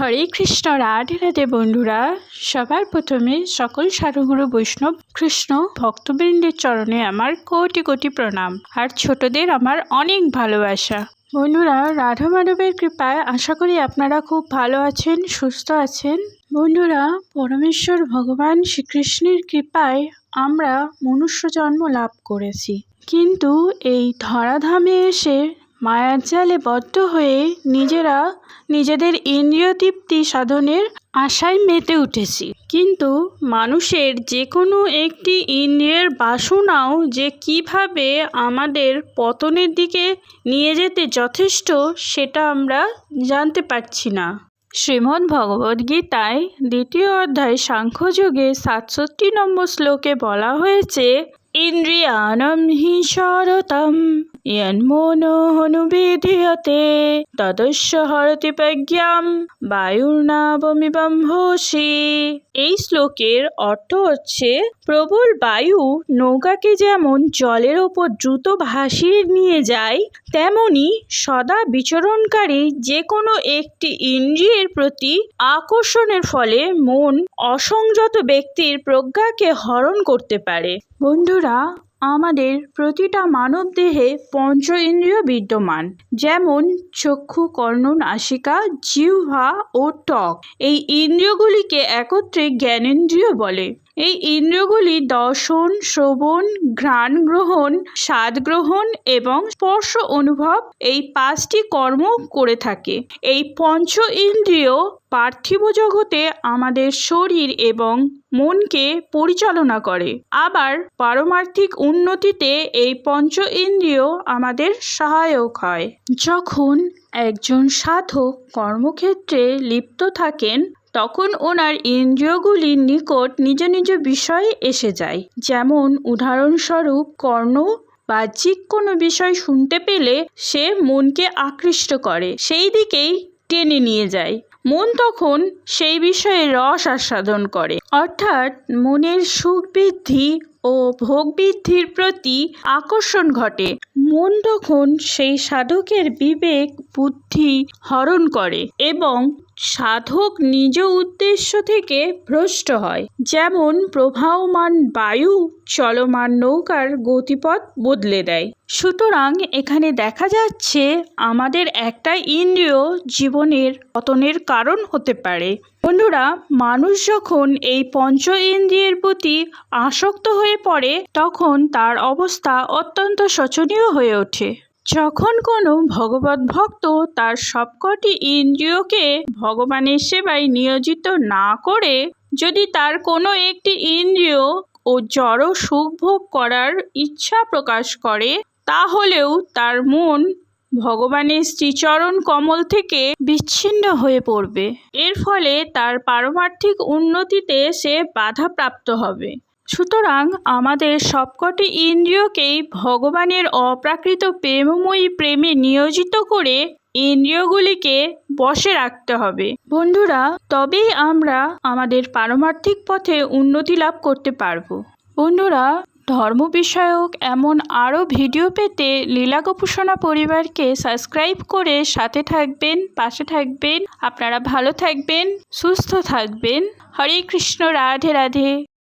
হরে কৃষ্ণ। রাধে রাধে বন্ধুরা, সবার প্রথমে সকল সাধুগুরু বৈষ্ণব কৃষ্ণ ভক্তবৃন্দের চরণে আমার কোটি কোটি প্রণাম, আর ছোটদের আমার অনেক ভালোবাসা। বন্ধুরা, রাধা মাধবের কৃপায় আশা করি আপনারা খুব ভালো আছেন, সুস্থ আছেন। বন্ধুরা, পরমেশ্বর ভগবান শ্রীকৃষ্ণের কৃপায় আমরা মনুষ্য জন্ম লাভ করেছি, কিন্তু এই ধরাধামে এসে মায়ার জালে বদ্ধ হয়ে নিজেদের ইন্দ্রিয় তৃপ্তি সাধনের আশায় মেতে উঠেছি। কিন্তু মানুষের যে কোনো একটি ইন্দ্রিয়ের বাসনাও যে কিভাবে আমাদের পতনের দিকে নিয়ে যেতে যথেষ্ট, সেটা আমরা জানতে পারছি না। শ্রীমদ্ ভগবদ্গীতায় 2য় অধ্যায় সাংখ্যযোগে 67 নম্বর শ্লোকে বলা হয়েছে, ইন্দ্রিয়াণম হি সরতম যন্মনোহনুবিধীয়তে তদস্য হরতি প্রজ্ঞাম বায়ুর্নাবমিবং ভূষি। এই শ্লোকের অর্থ হচ্ছে, প্রবল বায়ু নৌকাকে যেমন জলের ওপর দ্রুত ভাসিয়ে নিয়ে যায়, তেমনি সদা বিচরণকারী যে কোনো একটি ইন্দ্রিয়ের প্রতি আকর্ষণের ফলে মন অসংযত ব্যক্তির প্রজ্ঞাকে হরণ করতে পারে। বন্ধুরা, আমাদের প্রতিটা মানব দেহে পঞ্চ ইন্দ্রিয় বিদ্যমান, যেমন চক্ষু, কর্ণ, নাসিকা, জিহ্বা ও ত্বক। এই ইন্দ্রিয়গুলিকে একত্রে জ্ঞানেন্দ্রিয় বলে। এই ইন্দ্রিয়গুলি দর্শন, শ্রবণ, ঘ্রাণ গ্রহণ, স্বাদ গ্রহণ এবং স্পর্শ অনুভব, এই 5টি কর্ম করে থাকে। এই পঞ্চ ইন্দ্রিয় পার্থিব জগতে আমাদের শরীর এবং মনকে পরিচালনা করে। আবার পারমার্থিক উন্নতিতে এই পঞ্চ ইন্দ্রিয় আমাদের সহায়ক হয়। যখন একজন সাধক কর্মক্ষেত্রে লিপ্ত থাকেন, তখন ওনার ইন্দ্রিয়গুলির নিকট নিজ নিজ বিষয় এসে যায়। যেমন উদাহরণস্বরূপ, কর্ণ বাহ্যিক কোনো বিষয় শুনতে পেলে সে মনকে আকৃষ্ট করে, সেই দিকেই টেনে নিয়ে যায়। মন তখন সেই বিষয়ে রস আস্বাদন করে, অর্থাৎ মনের সুখ বৃদ্ধি ও ভোগ বৃদ্ধির প্রতি আকর্ষণ ঘটে। মন তখন সেই সাধকের বিবেক বুদ্ধি হরণ করে এবং সাধক নিজ উদ্দেশ্য থেকে ভ্রষ্ট হয়। যেমন প্রবাহমান বায়ু চলমান নৌকার গতিপথ বদলে দেয়। সুতরাং এখানে দেখা যাচ্ছে, আমাদের একটা ইন্দ্রিয় জীবনের পতনের কারণ হতে পারে। বন্ধুরা, মানুষ যখন এই পঞ্চ ইন্দ্রিয়ের প্রতি আসক্ত হয়ে পড়ে, তখন তার অবস্থা অত্যন্ত শোচনীয় হয়ে ওঠে। যখন কোনো ভগবত ভক্ত তার সবকটি ইন্দ্রিয়কে ভগবানের সেবায় নিয়োজিত না করে যদি তার কোনো একটি ইন্দ্রিয় ও জড় সুখ ভোগ করার ইচ্ছা প্রকাশ করে, তাহলেও তার মন ভগবানের শ্রীচরণ কমল থেকে বিচ্ছিন্ন হয়ে পড়বে। এর ফলে তার পারমার্থিক উন্নতিতে সে বাধাপ্রাপ্ত হবে। সুতরাং আমাদের সবকটি ইন্দ্রিয়কেই ভগবানের অপ্রাকৃত প্রেমময়ী প্রেমে নিয়োজিত করে ইন্দ্রিয়গুলিকে বশে রাখতে হবে। বন্ধুরা, তবেই আমরা আমাদের পারমার্থিক পথে উন্নতি লাভ করতে পারবো। বন্ধুরা, ধর্ম বিষয়ক এমন আরও ভিডিও পেতে লীলা গোপুসোনা পরিবারকে সাবস্ক্রাইব করে সাথে থাকবেন, পাশে থাকবেন। আপনারা ভালো থাকবেন, সুস্থ থাকবেন। হরে কৃষ্ণ। রাধে রাধে।